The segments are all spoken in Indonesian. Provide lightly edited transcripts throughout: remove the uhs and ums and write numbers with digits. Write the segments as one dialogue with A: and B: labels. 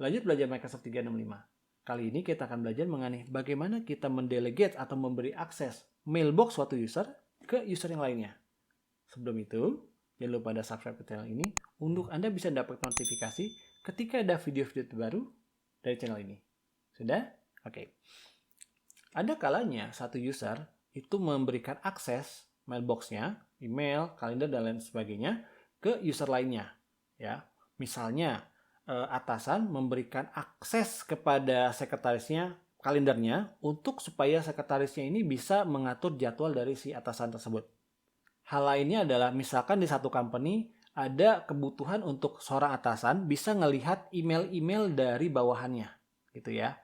A: Lanjut belajar Microsoft 365. Kali ini kita akan belajar mengenai bagaimana kita mendelegate atau memberi akses mailbox suatu user ke user yang lainnya. Sebelum itu, jangan lupa Anda subscribe ke channel ini untuk Anda bisa dapat notifikasi ketika ada video-video terbaru dari channel ini. Sudah? Oke. Ada kalanya satu user itu memberikan akses mailbox-nya, email, kalender, dan lain sebagainya ke user lainnya. Ya, misalnya atasan memberikan akses kepada sekretarisnya, kalendernya, untuk supaya sekretarisnya ini bisa mengatur jadwal dari si atasan tersebut. Hal lainnya adalah misalkan di satu company ada kebutuhan untuk seorang atasan bisa ngelihat email-email dari bawahannya, gitu ya.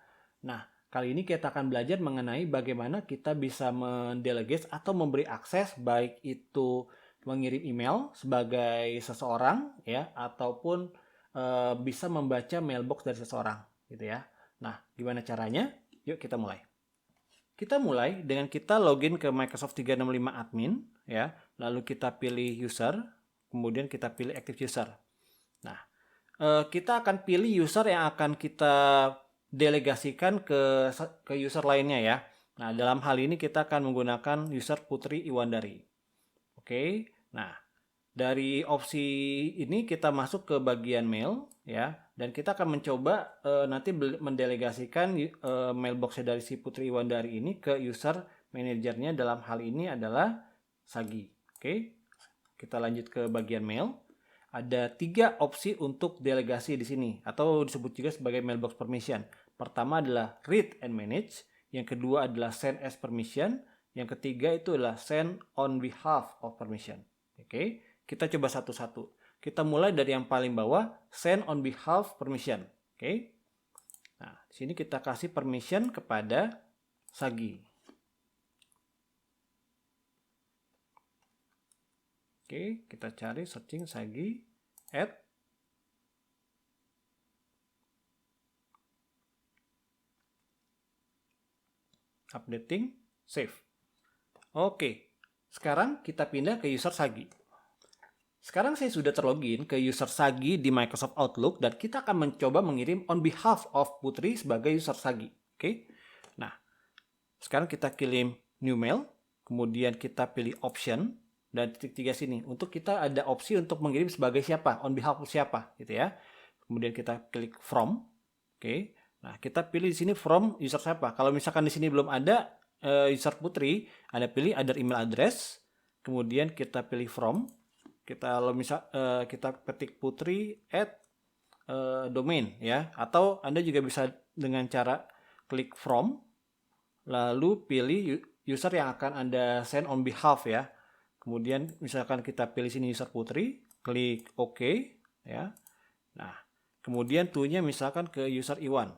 A: Nah, kali ini kita akan belajar mengenai bagaimana kita bisa mendelegate atau memberi akses, baik itu mengirim email sebagai seseorang ya, ataupun bisa membaca mailbox dari seseorang, gitu ya. Nah, gimana caranya? Yuk kita mulai. Kita mulai dengan kita login ke Microsoft 365 admin ya, lalu kita pilih user, kemudian kita pilih active user. Nah, kita akan pilih user yang akan kita delegasikan ke user lainnya ya. Nah, dalam hal ini kita akan menggunakan user Putri Iwandari. Oke. Nah, dari opsi ini kita masuk ke bagian mail ya, dan kita akan mencoba nanti mendelegasikan mailboxnya dari si Putri Iwandari ini ke user manajernya, dalam hal ini adalah Sagi. Oke, kita lanjut ke bagian mail. Ada 3 opsi untuk delegasi di sini, atau disebut juga sebagai mailbox permission. Pertama adalah read and manage, yang kedua adalah send as permission, yang ketiga itu adalah send on behalf of permission. Oke, kita coba satu-satu. Kita mulai dari yang paling bawah, send on behalf permission. Oke. Nah, di sini kita kasih permission kepada Sagi. Oke, kita cari searching Sagi, add. Updating, save. Oke, sekarang kita pindah ke user Sagi. Sekarang saya sudah terlogin ke user Sagi di Microsoft Outlook dan kita akan mencoba mengirim on behalf of Putri sebagai user Sagi. Oke. Nah, sekarang kita kirim new mail, kemudian kita pilih option dan titik 3 sini. Untuk kita ada opsi untuk mengirim sebagai siapa, on behalf of siapa gitu ya. Kemudian kita klik from. Oke. Nah, kita pilih di sini from user siapa. Kalau misalkan di sini belum ada user Putri, Anda pilih other email address, kemudian kita pilih from. Kita kita ketik Putri at domain ya, atau Anda juga bisa dengan cara klik from lalu pilih user yang akan Anda send on behalf ya. Kemudian misalkan kita pilih sini user Putri, klik OK ya. Nah, kemudian to-nya misalkan ke user Iwan.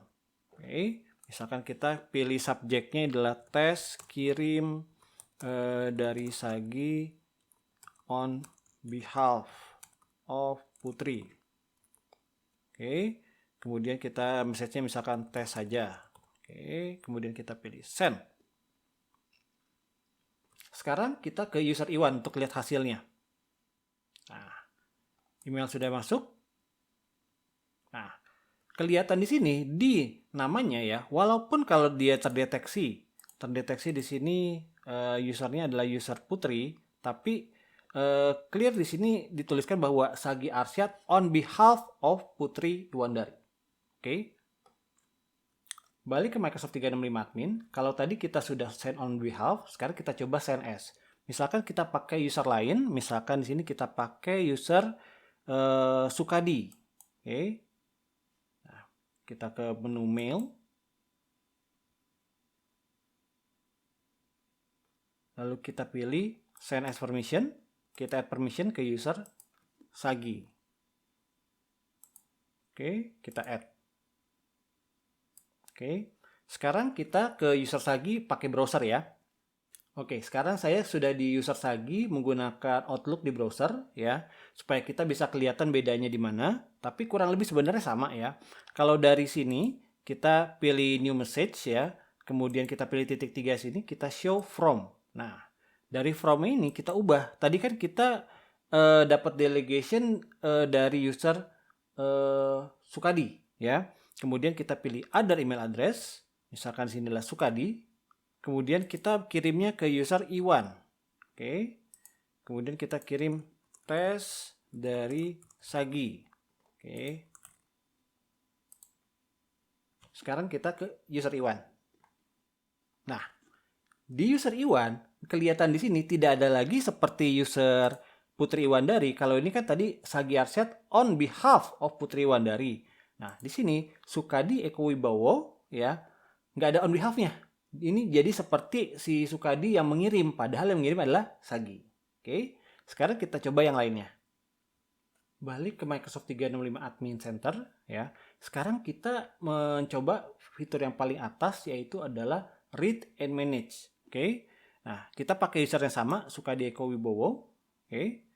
A: Oke, misalkan kita pilih subjeknya adalah tes kirim dari Sagi on behalf of Putri. Oke, kemudian kita message-nya misalkan tes saja. Oke, kemudian kita pilih send. Sekarang kita ke user Iwan untuk lihat hasilnya. Nah, email sudah masuk. Nah, kelihatan di sini di namanya ya, walaupun kalau dia terdeteksi di sini usernya adalah user Putri, tapi clear di sini dituliskan bahwa Sagi Arsyad on behalf of Putri Iwandari. Oke. Balik ke Microsoft 365 admin. Kalau tadi kita sudah send on behalf, sekarang kita coba send as. Misalkan kita pakai user lain, misalkan di sini kita pakai user Sukadi. Oke. Nah, kita ke menu mail. Lalu kita pilih send as permission. Kita add permission ke user Sagi. Oke, kita add. Oke, sekarang kita ke user Sagi pakai browser ya. Oke, sekarang saya sudah di user Sagi menggunakan Outlook di browser ya, supaya kita bisa kelihatan bedanya di mana, tapi kurang lebih sebenarnya sama ya. Kalau dari sini kita pilih new message ya, kemudian kita pilih titik 3 sini, kita show from. Nah, dari from ini kita ubah. Tadi kan kita dapat delegation dari user Sukadi ya. Kemudian kita pilih other email address, misalkan sinilah Sukadi. Kemudian kita kirimnya ke user Iwan. Oke. Kemudian kita kirim tes dari Sagi. Oke. Sekarang kita ke user Iwan. Nah, di user Iwan, kelihatan di sini tidak ada lagi seperti user Putri Iwandari. Kalau ini kan tadi Sagi Arsyad on behalf of Putri Iwandari. Nah, di sini Sukadi Eko Wibowo ya, nggak ada on behalf-nya. Ini jadi seperti si Sukadi yang mengirim, padahal yang mengirim adalah Sagi. Oke, sekarang kita coba yang lainnya. Balik ke Microsoft 365 Admin Center ya. Sekarang kita mencoba fitur yang paling atas, yaitu adalah Read and Manage. Oke. Nah, kita pakai user yang sama, Sukadi Eko Wibowo. Oke.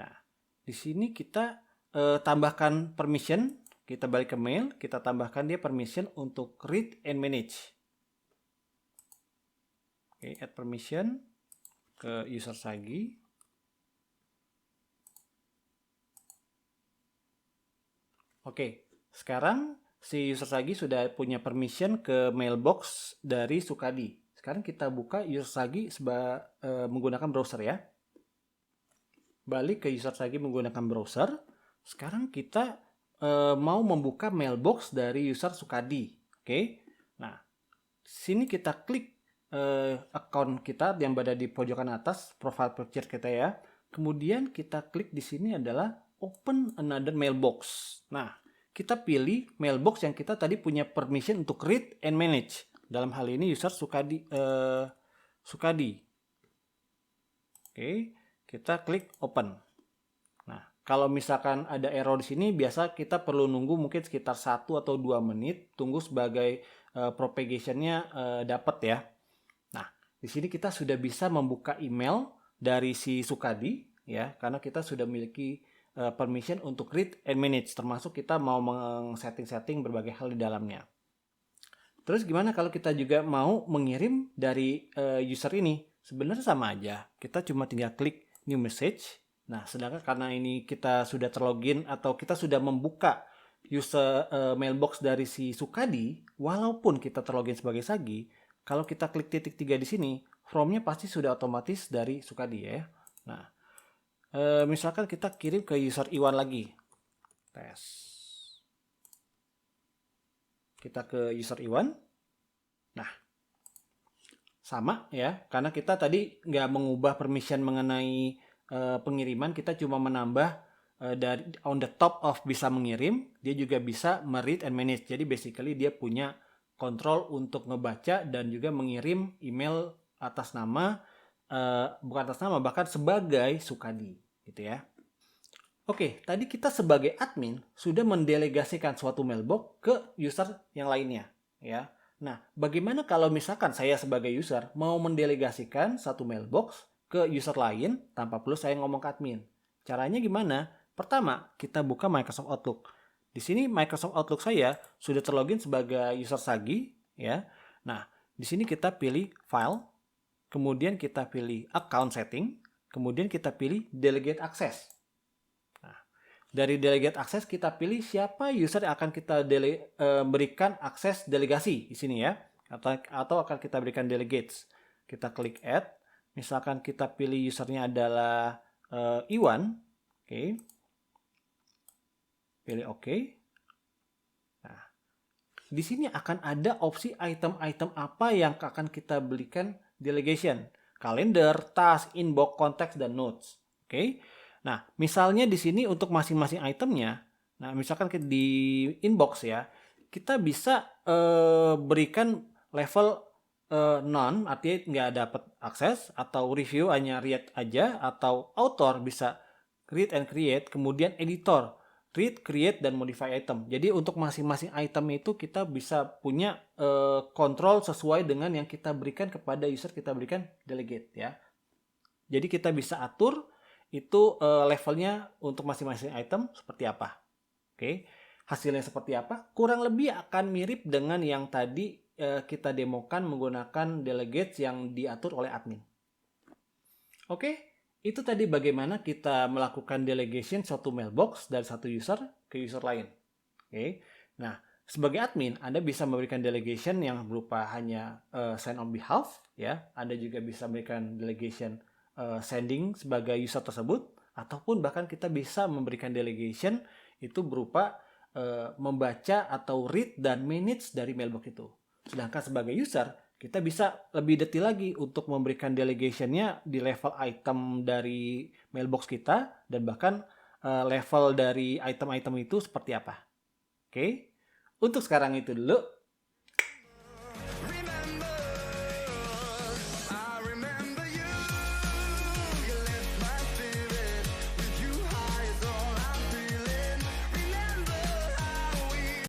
A: Nah, di sini kita tambahkan permission. Kita balik ke mail, kita tambahkan dia permission untuk Read and Manage. Oke, add permission ke user Sagi. Oke, sekarang si user Sagi sudah punya permission ke mailbox dari Sukadi. Sekarang kita buka user Sagi menggunakan browser ya. Balik ke user Sagi menggunakan browser. Sekarang kita mau membuka mailbox dari user Sukadi. Oke. Nah, sini kita klik account kita yang berada di pojokan atas, profile picture kita ya. Kemudian kita klik di sini adalah open another mailbox. Nah, kita pilih mailbox yang kita tadi punya permission untuk read and manage. Dalam hal ini user Sukadi. Oke, kita klik open. Nah, kalau misalkan ada error di sini, biasa kita perlu nunggu mungkin sekitar 1 atau 2 menit, tunggu sebagai propagation-nya dapat ya. Nah, di sini kita sudah bisa membuka email dari si Sukadi ya, karena kita sudah memiliki permission untuk read and manage, termasuk kita mau setting-setting berbagai hal di dalamnya. Terus gimana kalau kita juga mau mengirim dari user ini? Sebenarnya sama aja, kita cuma tinggal klik new message. Nah, sedangkan karena ini kita sudah terlogin atau kita sudah membuka user mailbox dari si Sukadi, walaupun kita terlogin sebagai Sagi, kalau kita klik titik 3 di sini, from-nya pasti sudah otomatis dari Sukadi ya. Nah, misalkan kita kirim ke user Iwan lagi. Tes. Kita ke user Iwan. Nah, sama ya, karena kita tadi nggak mengubah permission mengenai pengiriman, kita cuma menambah dari on the top of bisa mengirim, dia juga bisa meread and manage. Jadi basically dia punya kontrol untuk ngebaca dan juga mengirim email atas nama, bukan atas nama, bahkan sebagai Sukadi gitu ya. Oke, tadi kita sebagai admin sudah mendelegasikan suatu mailbox ke user yang lainnya ya. Nah, bagaimana kalau misalkan saya sebagai user mau mendelegasikan satu mailbox ke user lain tanpa perlu saya ngomong ke admin? Caranya gimana? Pertama, kita buka Microsoft Outlook. Di sini Microsoft Outlook saya sudah terlogin sebagai user Sagi ya. Nah, di sini kita pilih file, kemudian kita pilih account setting, kemudian kita pilih delegate access. Nah, dari delegate access kita pilih siapa user yang akan kita berikan akses delegasi di sini ya, atau akan kita berikan delegates. Kita klik add. Misalkan kita pilih usernya adalah Iwan, oke. Pilih OK. Nah, di sini akan ada opsi item-item apa yang akan kita berikan delegation. Kalender, task, inbox, konteks, dan notes. Oke. Nah, misalnya di sini untuk masing-masing itemnya, nah misalkan di inbox ya, kita bisa berikan level none, artinya nggak dapat akses, atau review hanya read aja, atau author bisa read and create, kemudian editor read, create, dan modify item. Jadi untuk masing-masing item itu kita bisa punya kontrol sesuai dengan yang kita berikan kepada user, kita berikan delegate ya. Jadi kita bisa atur itu levelnya untuk masing-masing item seperti apa. Oke, hasilnya seperti apa? Kurang lebih akan mirip dengan yang tadi kita demokan menggunakan delegates yang diatur oleh admin. Oke. Itu tadi bagaimana kita melakukan delegation suatu mailbox dari satu user ke user lain. Oke. Nah, Sebagai admin, Anda bisa memberikan delegation yang berupa hanya sign on behalf, ya. Anda juga bisa memberikan delegation sending sebagai user tersebut, ataupun bahkan kita bisa memberikan delegation itu berupa membaca atau read dan manage dari mailbox itu. Sedangkan sebagai user, kita bisa lebih detail lagi untuk memberikan delegationnya di level item dari mailbox kita, dan bahkan level dari item-item itu seperti apa. Oke, untuk sekarang itu dulu.